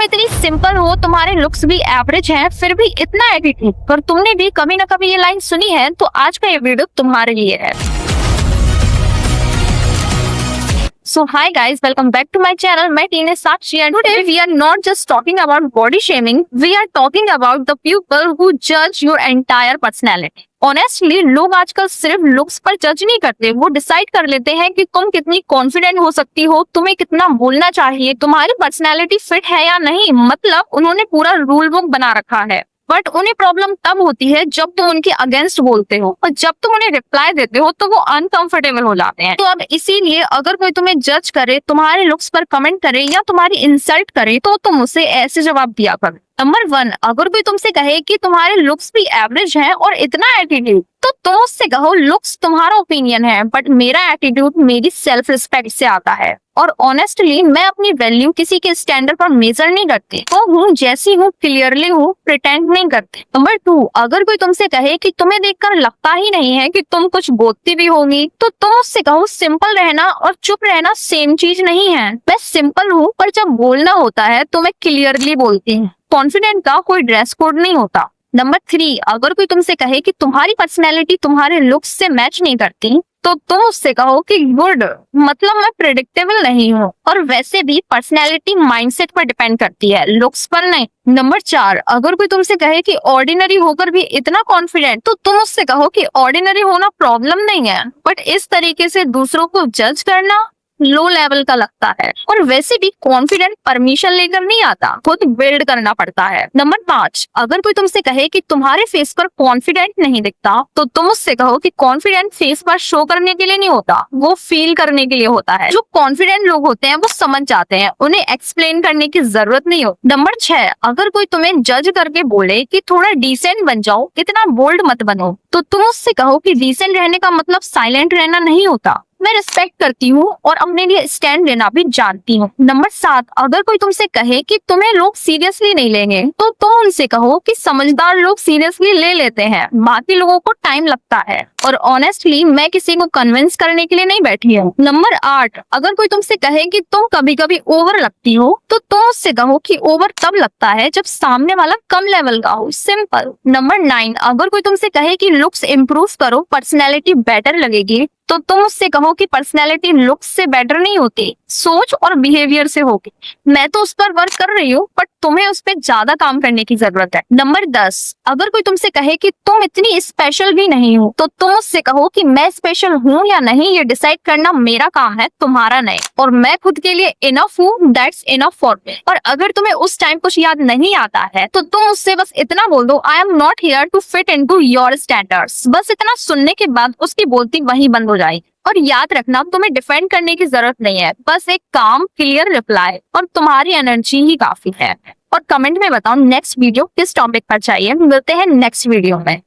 इतनी सिंपल हो, तुम्हारे लुक्स भी एवरेज हैं, फिर भी इतना एटीट्यूड। पर तुमने भी कभी ना कभी ये लाइन सुनी है, तो आज का ये वीडियो तुम्हारे लिए है। So hi guys, welcome back to my channel. मैं टीने साक्षी and today we are not just talking about body shaming, we are talking about the people who judge your entire personality. Honestly, लोग आजकल सिर्फ looks पर जज नहीं करते, वो डिसाइड कर लेते हैं कि तुम कितनी कॉन्फिडेंट हो सकती हो, तुम्हें कितना बोलना चाहिए, तुम्हारी पर्सनैलिटी फिट है या नहीं। मतलब उन्होंने पूरा रूल बुक बना रखा है। बट उन्हें प्रॉब्लम तब होती है जब तुम उनके अगेंस्ट बोलते हो और जब तुम उन्हें रिप्लाई देते हो तो वो अनकंफर्टेबल हो जाते हैं। तो अब इसीलिए अगर कोई तुम्हें जज करे, तुम्हारे लुक्स पर कमेंट करे या तुम्हारी इंसल्ट करे, तो तुम उसे ऐसे जवाब दिया करो। नंबर 1, अगर कोई तुमसे कहे कि तुम्हारे लुक्स भी एवरेज हैं और इतना एटीट्यूड, तो तुम उससे कहो लुक्स तुम्हारा ओपिनियन है, बट मेरा एटीट्यूड मेरी सेल्फ रिस्पेक्ट से आता है। और ऑनेस्टली मैं अपनी वैल्यू किसी के स्टैंडर्ड पर मेजर नहीं करती, तो हूँ जैसी हूँ, क्लियरली हूँ, प्रिटेंड नहीं करती। नंबर 2, अगर कोई तुमसे कहे कि तुम्हें देखकर लगता ही नहीं है कि तुम कुछ बोलती भी होगी, तो तुम उससे कहो सिंपल रहना और चुप रहना सेम चीज नहीं है। मैं सिंपल हूँ, पर जब बोलना होता है तो मैं क्लियरली बोलती हूँ। कॉन्फिडेंट का कोई ड्रेस कोड नहीं होता। नंबर 3, अगर कोई तुमसे कहे कि तुम्हारी पर्सनैलिटी तुम्हारे लुक्स से मैच नहीं करती, तो तुम उससे कहो कि गुड, मतलब मैं प्रेडिक्टेबल नहीं हूँ। और वैसे भी पर्सनैलिटी माइंडसेट पर डिपेंड करती है, लुक्स पर नहीं। नंबर 4, अगर कोई तुमसे कहे कि ऑर्डिनरी होकर भी इतना कॉन्फिडेंट, तो तुम उससे कहो कि ऑर्डिनरी होना प्रॉब्लम नहीं है, बट इस तरीके से दूसरों को जज करना लो लेवल का लगता है। और वैसे भी कॉन्फिडेंट परमिशन लेकर नहीं आता, खुद बिल्ड करना पड़ता है। नंबर 5, अगर कोई तुमसे कहे कि तुम्हारे फेस पर कॉन्फिडेंट नहीं दिखता, तो तुम उससे कहो कि कॉन्फिडेंट फेस पर शो करने के लिए नहीं होता, वो फील करने के लिए होता है। जो कॉन्फिडेंट लोग होते हैं वो समझ जाते हैं, उन्हें एक्सप्लेन करने की जरूरत नहीं होती। नंबर 6, अगर कोई तुम्हें जज करके बोले कि थोड़ा डिसेंट बन जाओ, इतना बोल्ड मत बनो, तो तुम उससे कहो कि डिसेंट रहने का मतलब साइलेंट रहना नहीं होता। मैं रिस्पेक्ट करती हूँ और अपने लिए स्टैंड लेना भी जानती हूँ। नंबर 7, अगर कोई तुमसे कहे कि तुम्हें लोग सीरियसली नहीं लेंगे, तो तुम उनसे कहो कि समझदार लोग सीरियसली ले लेते हैं, बाकी लोगों को टाइम लगता है। और ऑनेस्टली मैं किसी को कन्विंस करने के लिए नहीं बैठी हूँ। नंबर 8, अगर कोई तुमसे कहे कि तुम कभी कभी ओवर लगती हो, तो तुम उससे कहो कि ओवर तब लगता है जब सामने वाला कम लेवल का हो, सिंपल। नंबर 9, अगर कोई तुमसे कहे कि लुक्स इम्प्रूव करो, पर्सनैलिटी बेटर लगेगी, तो तुम उससे कहो कि पर्सनैलिटी लुक्स से बेटर नहीं होती, सोच और बिहेवियर से होगी। मैं तो उस पर वर्क कर रही हूँ, बट तुम्हें उस पर ज्यादा काम करने की जरूरत है। नंबर 10, अगर कोई तुमसे कहे कि तुम इतनी स्पेशल भी नहीं हो, तो तुम उससे कहो कि मैं स्पेशल हूँ या नहीं ये डिसाइड करना मेरा काम है, तुम्हारा नहीं, और मैं खुद के लिए इनफ हूँ, दैट्स इनफ फॉर मी। और अगर तुम्हें उस टाइम कुछ याद नहीं आता है, तो तुम उससे बस इतना बोल दो, I am not here to fit into your standards. बस इतना सुनने के बाद उसकी बोलती वहीं बंद हो जाएगी। और याद रखना, तुम्हें डिफेंड करने की जरूरत नहीं है, बस एक काम क्लियर रिप्लाई और तुम्हारी एनर्जी ही काफी है। और कमेंट में बताओ नेक्स्ट वीडियो किस टॉपिक पर चाहिए। मिलते हैं नेक्स्ट वीडियो में।